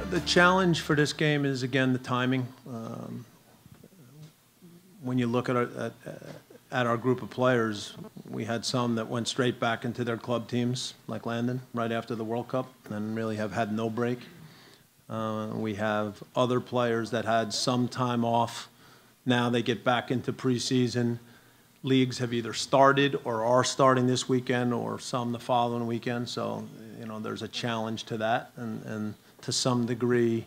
The challenge for this game is, again, the timing. When you look at our group of players, we had some that went straight back into their club teams, like Landon, right after the World Cup, and really have had no break. We have other players that had some time off. Now they get back into preseason. Leagues have either started or are starting this weekend, or some the following weekend. So, there's a challenge to that, and to some degree,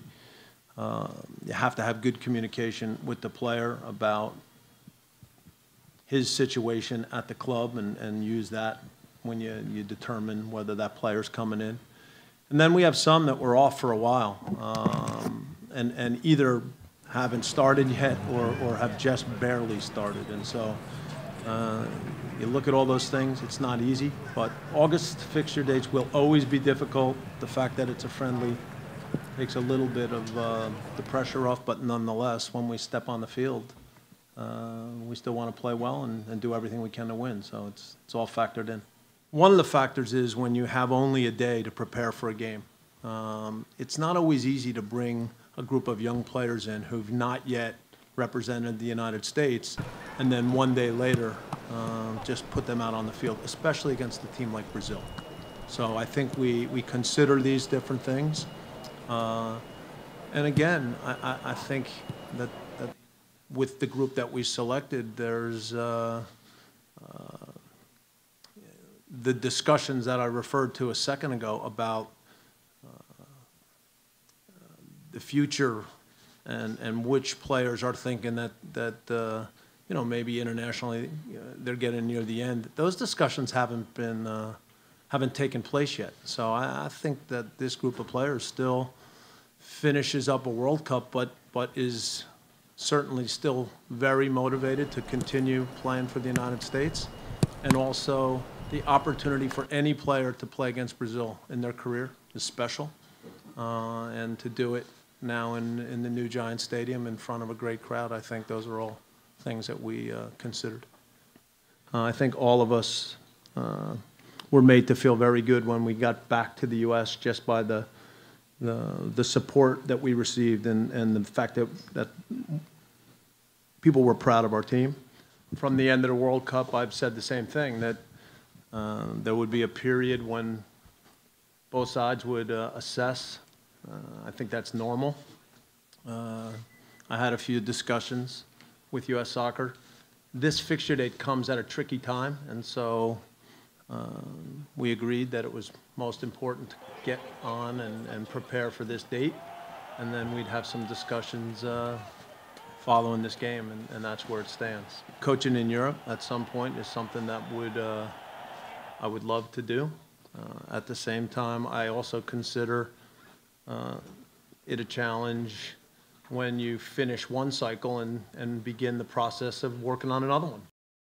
you have to have good communication with the player about his situation at the club, and use that when you determine whether that player's coming in. And then we have some that were off for a while, and either haven't started yet or have just barely started. And so you look at all those things, it's not easy, but August fixture dates will always be difficult. The fact that it's a friendly takes a little bit of the pressure off, but nonetheless, when we step on the field, we still want to play well and do everything we can to win. So it's all factored in. One of the factors is when you have only a day to prepare for a game. It's not always easy to bring a group of young players in who've not yet represented the United States, and then one day later just put them out on the field, especially against a team like Brazil. So I think we consider these different things. And again, I think that with the group that we selected, there's the discussions that I referred to a second ago about the future and which players are thinking that maybe internationally they're getting near the end. Those discussions haven't taken place yet. So I think that this group of players still finishes up a World Cup, but is certainly still very motivated to continue playing for the United States, and also the opportunity for any player to play against Brazil in their career is special, and to do it now in the new Giant Stadium in front of a great crowd, I think those are all things that we considered. I think all of us were made to feel very good when we got back to the U.S. just by the support that we received, and the fact that people were proud of our team. From the end of the World Cup, I've said the same thing, that there would be a period when both sides would assess. I think that's normal. I had a few discussions with U.S. Soccer. This fixture date comes at a tricky time, and so we agreed that it was most important to get on and prepare for this date, and then we'd have some discussions following this game, and that's where it stands. Coaching in Europe at some point is something that I would love to do. At the same time, I also consider it a challenge when you finish one cycle and begin the process of working on another one.